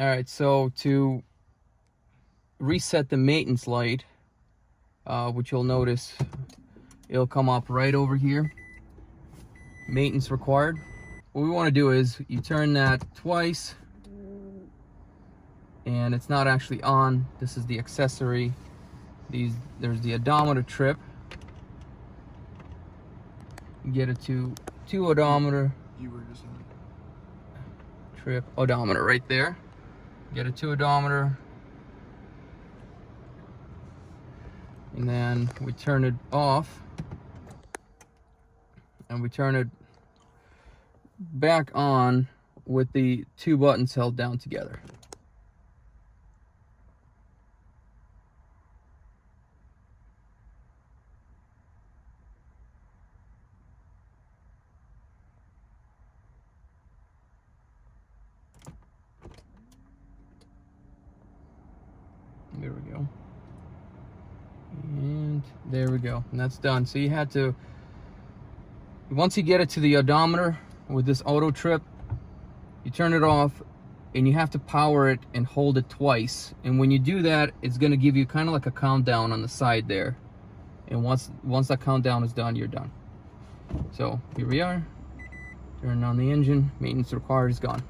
All right, so to reset the maintenance light, which you'll notice it'll come up right over here, maintenance required. What we want to do is you turn that twice, and it's not actually on. This is the accessory. There's the odometer trip. You get it to 2 odometer. You were just on Trip odometer right there. Get a 2 odometer, and then we turn it off, and we turn it back on with the 2 buttons held down together. There we go. And there we go. And that's done. So you had to, once you get it to the odometer with this auto trip, you turn it off and you have to power it and hold it twice. And when you do that, it's going to give you kind of like a countdown on the side there. And once that countdown is done, you're done. So here we are. Turn on the engine. Maintenance required is gone.